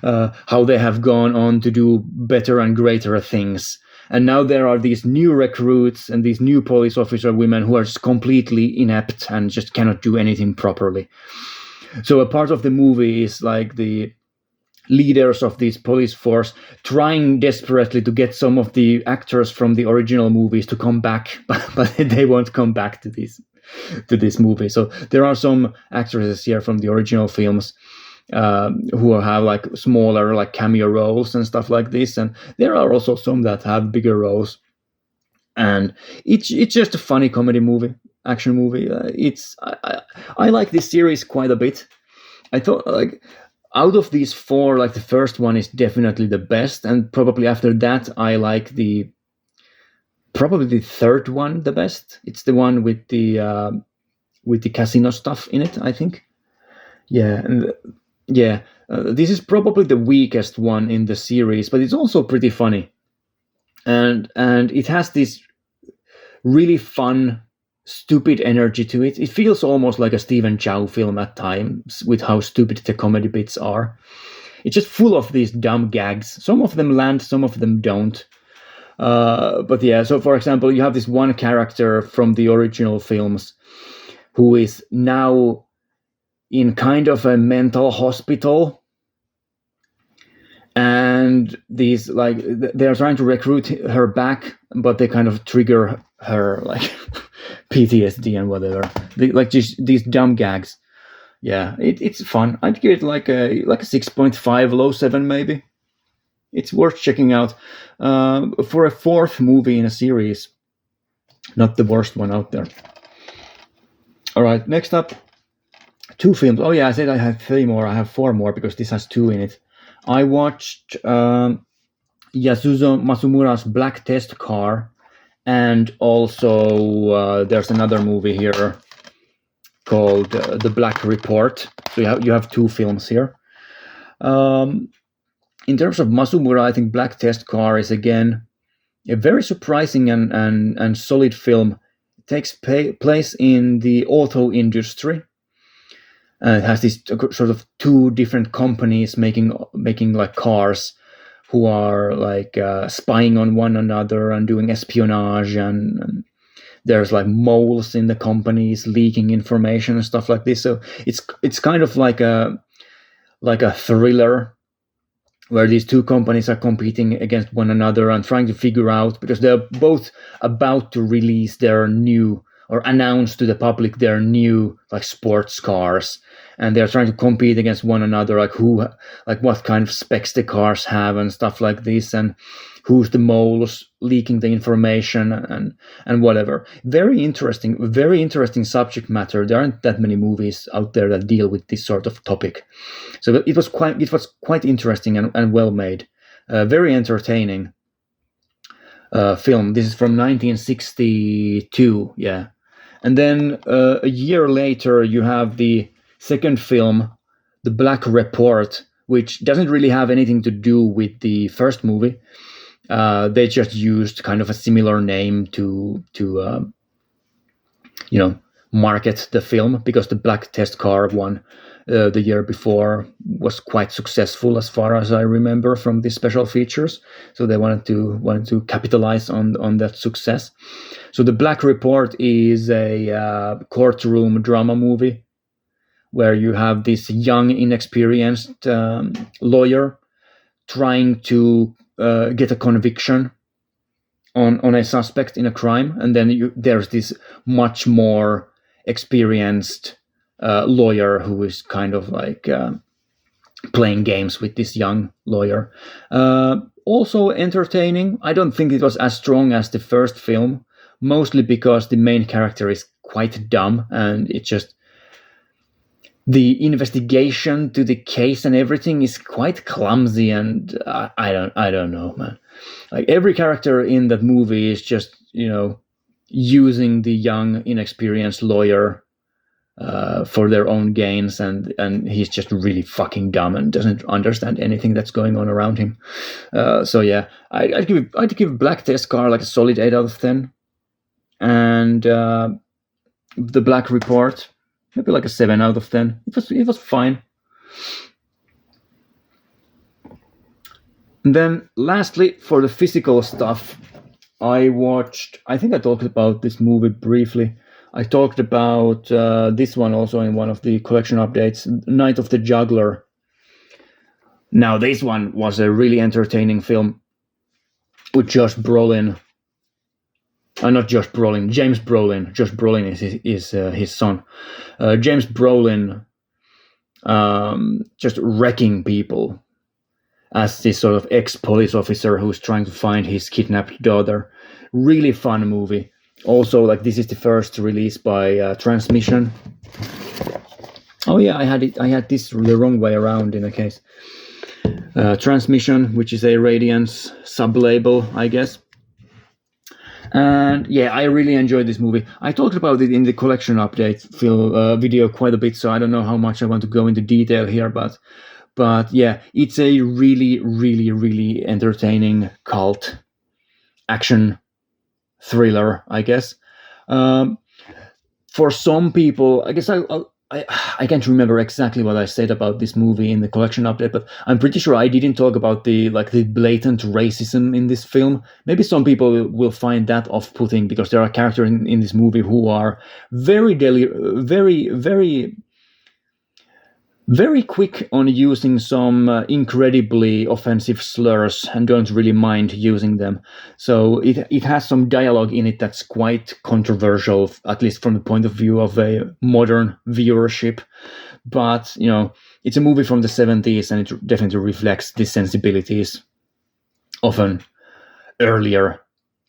how they have gone on to do better and greater things. And now there are these new recruits and these new police officer women who are just completely inept and just cannot do anything properly. So a part of the movie is like the leaders of this police force trying desperately to get some of the actors from the original movies to come back, but they won't come back to this movie. So there are some actresses here from the original films who have like smaller like cameo roles and stuff like this, and there are also some that have bigger roles. And it's just a funny comedy movie, action movie. I like this series quite a bit. I thought like out of these 4, like the first one is definitely the best, and probably after that I like probably the third one the best. It's the one with the casino stuff in it, I think. Yeah, and this is probably the weakest one in the series, but it's also pretty funny, and it has this really fun, stupid energy to it. It feels almost like a Stephen Chow film at times, with how stupid the comedy bits are. It's just full of these dumb gags. Some of them land, some of them don't. But yeah, so for example, you have this one character from the original films who is now in kind of a mental hospital, and these like they're trying to recruit her back, but they kind of trigger her like PTSD and whatever, like just these dumb gags. Yeah, it's fun. I'd give it like a 6.5, low 7 maybe. It's worth checking out for a 4th movie in a series. Not the worst one out there. All right, next up, 2 films. Oh yeah, I said I had 3 more. I have 4 more because this has 2 in it. I watched Yasuzo Masumura's Black Test Car, and also there's another movie here called The Black Report. So you have 2 films here. In terms of Masumura, I think Black Test Car is again a very surprising and solid film. It takes place in the auto industry. It has these sort of 2 different companies making like cars, who are like spying on one another and doing espionage, and there's like moles in the companies leaking information and stuff like this. So it's kind of like a thriller where these 2 companies are competing against one another and trying to figure out, because they're both about to release their new, or announce to the public their new like sports cars, and they're trying to compete against one another, like what kind of specs the cars have and stuff like this, and who's the moles leaking the information and whatever. Very interesting subject matter. There aren't that many movies out there that deal with this sort of topic, so it was quite interesting and well made. Very entertaining film. This is from 1962. Yeah. And then a year later, you have the second film, The Black Report, which doesn't really have anything to do with the first movie. They just used kind of a similar name to market the film, because the Black Test Car one the year before was quite successful, as far as I remember, from the special features. So they wanted to capitalize on that success. So The Black Report is a courtroom drama movie where you have this young, inexperienced lawyer trying to get a conviction on a suspect in a crime, and then there's this much more experienced lawyer who is kind of like playing games with this young lawyer. Also entertaining. I don't think it was as strong as the first film, mostly because the main character is quite dumb, and it just, the investigation to the case and everything is quite clumsy, and I don't know, man. Like every character in that movie is just, using the young, inexperienced lawyer for their own gains, and he's just really fucking dumb and doesn't understand anything that's going on around him. So yeah, I'd give Black Test Car like a solid 8 out of 10, and the Black Report maybe like a 7 out of 10. It was fine. And then lastly, for the physical stuff, I think I talked about this movie briefly. I talked about this one also in one of the collection updates, Night of the Juggler. Now, this one was a really entertaining film with Josh Brolin. Not Josh Brolin, James Brolin. Josh Brolin is his son. James Brolin just wrecking people as this sort of ex-police officer who's trying to find his kidnapped daughter. Really fun movie. Also, like, this is the first release by Transmission. Oh yeah, I had this the wrong way around in a case. Transmission, which is a Radiance sub-label, I guess. And yeah, I really enjoyed this movie. I talked about it in the collection update video quite a bit, so I don't know how much I want to go into detail here, but yeah, it's a really, really, really entertaining cult action thriller, I guess. For some people, I guess I can't remember exactly what I said about this movie in the collection update, but I'm pretty sure I didn't talk about the blatant racism in this film. Maybe some people will find that off-putting because there are characters in this movie who are very, very quick on using some incredibly offensive slurs and don't really mind using them. So it has some dialogue in it that's quite controversial, at least from the point of view of a modern viewership. But, you know, it's a movie from the 70s and it definitely reflects the sensibilities of an earlier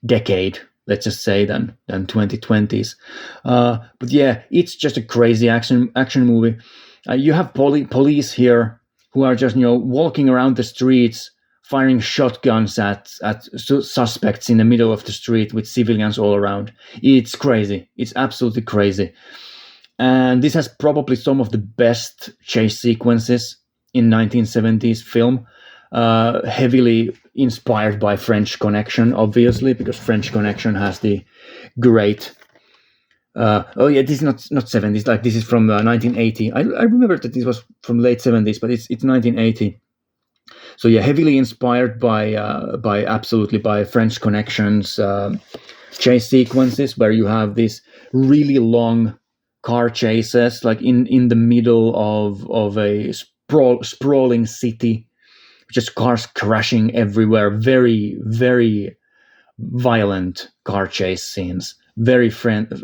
decade, let's just say, than 2020s. But yeah, it's just a crazy action movie. You have police here who are just, you know, walking around the streets, firing shotguns at suspects in the middle of the street with civilians all around. It's crazy. It's absolutely crazy. And this has probably some of the best chase sequences in 1970s film, heavily inspired by French Connection, obviously, because French Connection has the great... this is not 70s, like this is from 1980. I remember that this was from late 70s, but it's 1980. So yeah, heavily inspired by French Connection's chase sequences, where you have these really long car chases, like in the middle of a sprawling city, just cars crashing everywhere. Very, very violent car chase scenes. Very frantic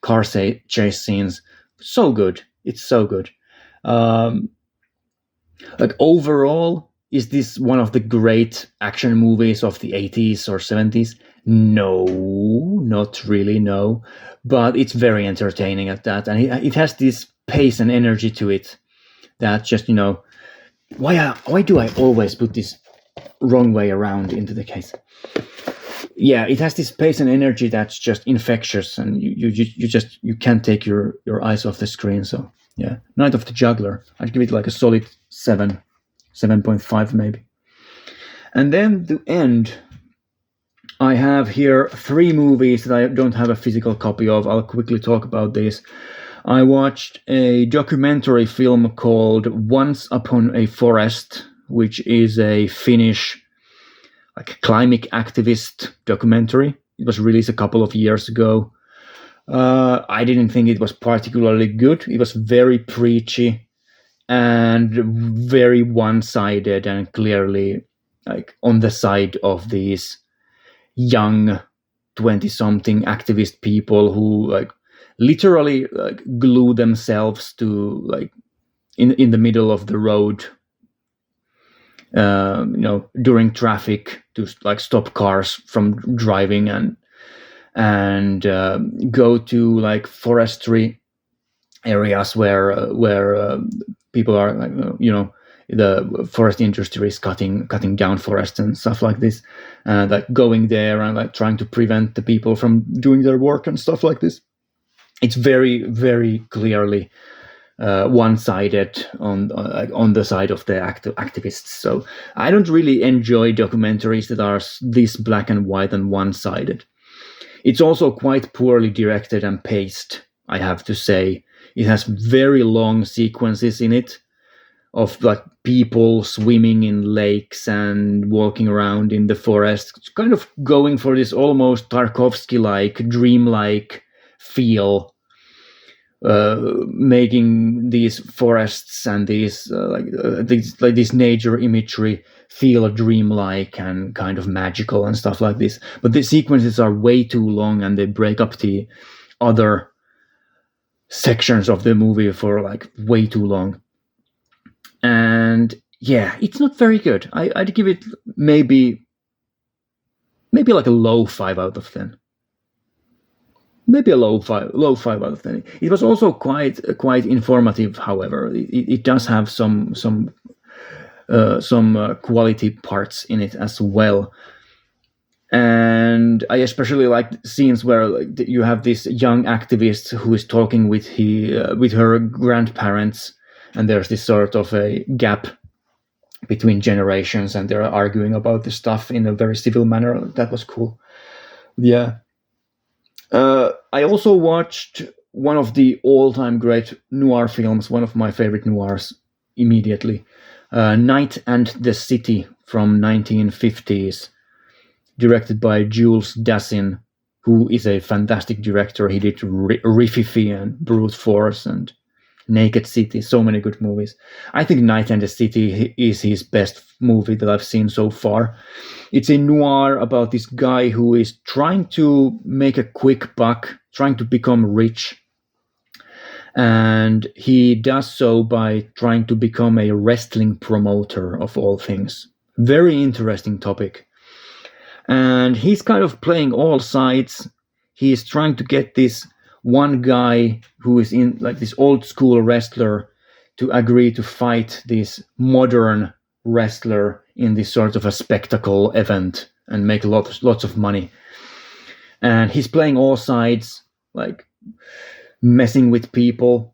car chase scenes. So good. It's so good. Overall, is this one of the great action movies of the 80s or 70s? No, not really, no. But it's very entertaining at that. And it has this pace and energy to it that just, you know, why do I always put this wrong way around into the case? Yeah, it has this pace and energy that's just infectious, and you can't take your eyes off the screen. So yeah, Night of the Juggler, I'd give it like a solid 7.5 maybe. And then to end, I have here 3 movies that I don't have a physical copy of. I'll quickly talk about these. I watched a documentary film called Once Upon a Forest, which is a Finnish climate activist documentary. It was released a couple of years ago. I didn't think it was particularly good. It was very preachy and very one-sided and clearly on the side of these young 20-something activist people who literally glue themselves to in the middle of the road, during traffic to stop cars from driving and go to forestry areas where people are the forest industry is cutting down forests and stuff like this, like going there and like trying to prevent the people from doing their work and stuff like this. It's very, very clearly one-sided on the side of the activists. So I don't really enjoy documentaries that are this black and white and one-sided. It's also quite poorly directed and paced, I have to say. It has very long sequences in it of like people swimming in lakes and walking around in the forest. It's kind of going for this almost Tarkovsky-like, dreamlike feel, making these forests and these this nature imagery feel dreamlike and kind of magical and stuff like this. But the sequences are way too long and they break up the other sections of the movie for like way too long. And yeah, it's not very good. I'd give it maybe like a low 5 out of 10. Maybe a low five out of 10. It was also quite informative. However, it does have some quality parts in it as well. And I especially like scenes where like, you have this young activist who is talking with her grandparents, and there's this sort of a gap between generations, and they're arguing about the stuff in a very civil manner. That was cool. Yeah. I also watched one of the all-time great noir films, one of my favorite noirs immediately, Night and the City from 1950s, directed by Jules Dassin, who is a fantastic director. He did Rififi and Brute Force and Naked City, so many good movies. I think Night and the City is his best movie that I've seen so far. It's a noir about this guy who is trying to make a quick buck, trying to become rich. And he does so by trying to become a wrestling promoter, of all things. Very interesting topic. And he's kind of playing all sides. He's trying to get this one guy who is in like this old school wrestler to agree to fight this modern wrestler in this sort of a spectacle event and make lots of money. And he's playing all sides, like messing with people.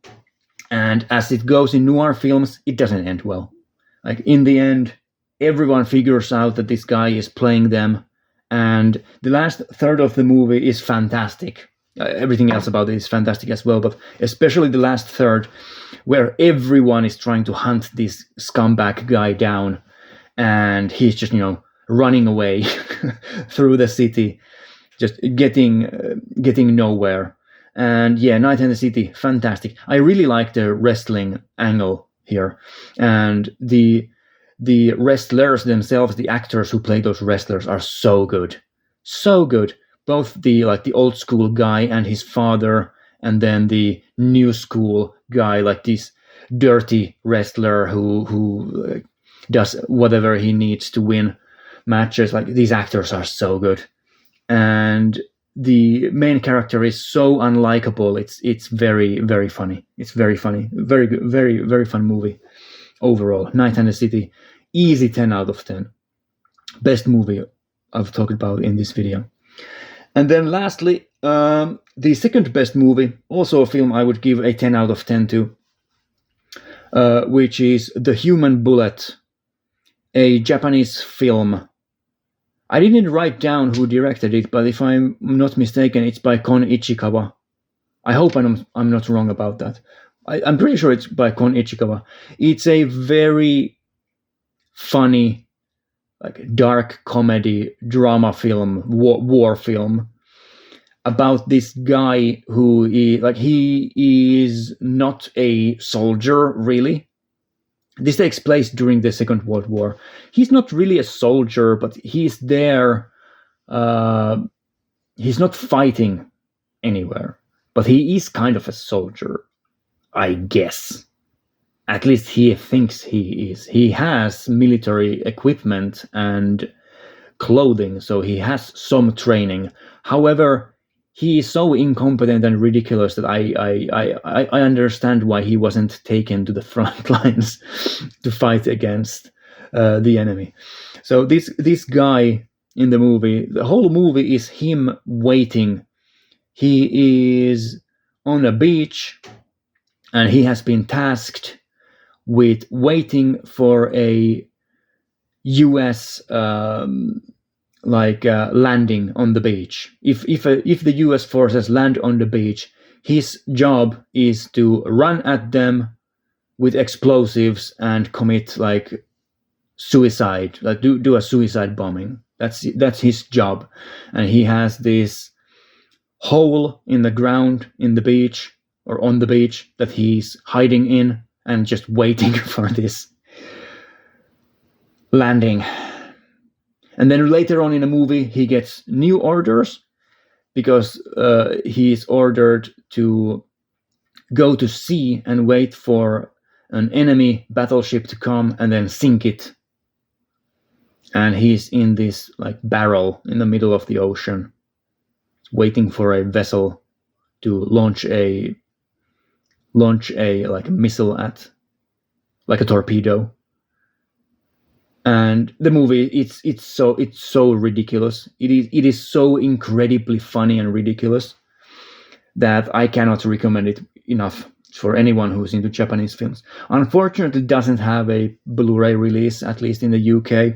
And as it goes in noir films, it doesn't end well. Like in the end, everyone figures out that this guy is playing them. And the last third of the movie is fantastic. Everything else about it is fantastic as well, but especially the last third, where everyone is trying to hunt this scumbag guy down, and he's just, running away through the city, just getting nowhere. And yeah, Night in the City, fantastic. I really like the wrestling angle here, and the wrestlers themselves, the actors who play those wrestlers, are so good. Both the old school guy and his father, and then the new school guy, like this dirty wrestler who does whatever he needs to win matches. Like, these actors are so good, and the main character is so unlikable. It's very, very funny. It's very funny, very good, very, very fun movie overall. Night and the City, easy 10 out of 10. Best movie I've talked about in this video. And then lastly, the second best movie, also a film I would give a 10 out of 10 to, which is The Human Bullet, a Japanese film. I didn't write down who directed it, but if I'm not mistaken, it's by Kon Ichikawa. I hope I'm not wrong about that. I'm pretty sure it's by Kon Ichikawa. It's a very funny, like dark comedy drama film, war film, about this guy who he is not a soldier really. This takes place during the Second World War. He's not really a soldier, but he's there. He's not fighting anywhere, but he is kind of a soldier, I guess. At least he thinks he is. He has military equipment and clothing, so he has some training. However, he is so incompetent and ridiculous that I understand why he wasn't taken to the front lines to fight against the enemy. So this guy in the movie, the whole movie is him waiting. He is on a beach, and he has been tasked with waiting for a U.S. Landing on the beach. If the U.S. forces land on the beach, his job is to run at them with explosives and commit like suicide, like do a suicide bombing. That's his job, and he has this hole in the ground in the beach or on the beach that he's hiding in and just waiting for this landing. And then later on in the movie, he gets new orders because he's ordered to go to sea and wait for an enemy battleship to come and then sink it. And he's in this like barrel in the middle of the ocean, waiting for a vessel to launch a like a missile at, like a torpedo. And the movie, it's so ridiculous. It is so incredibly funny and ridiculous that I cannot recommend it enough for anyone who's into Japanese films. Unfortunately, it doesn't have a Blu-ray release, at least in the UK.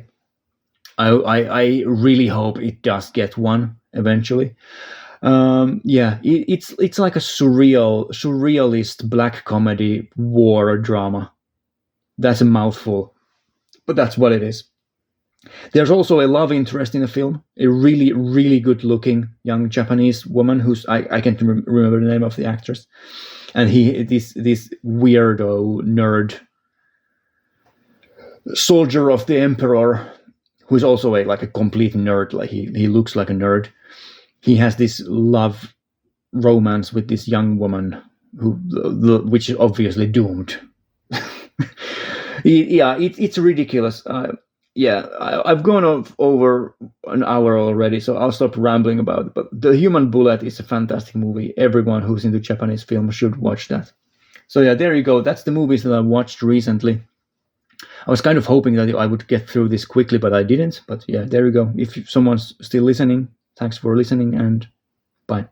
I really hope it does get one eventually. It's like a surrealist black comedy war drama. That's a mouthful, but that's what it is. There's also a love interest in the film, a really, really good-looking young Japanese woman who's I can't remember the name of the actress, and this weirdo nerd soldier of the emperor, who's also a complete nerd. Like he looks like a nerd. He has this love romance with this young woman which is obviously doomed. It's ridiculous. I've gone over an hour already, so I'll stop rambling about it. But The Human Bullet is a fantastic movie. Everyone who's into Japanese film should watch that. So yeah, there you go. That's the movies that I watched recently. I was kind of hoping that I would get through this quickly, but I didn't. But yeah, there you go. If someone's still listening, thanks for listening, and bye.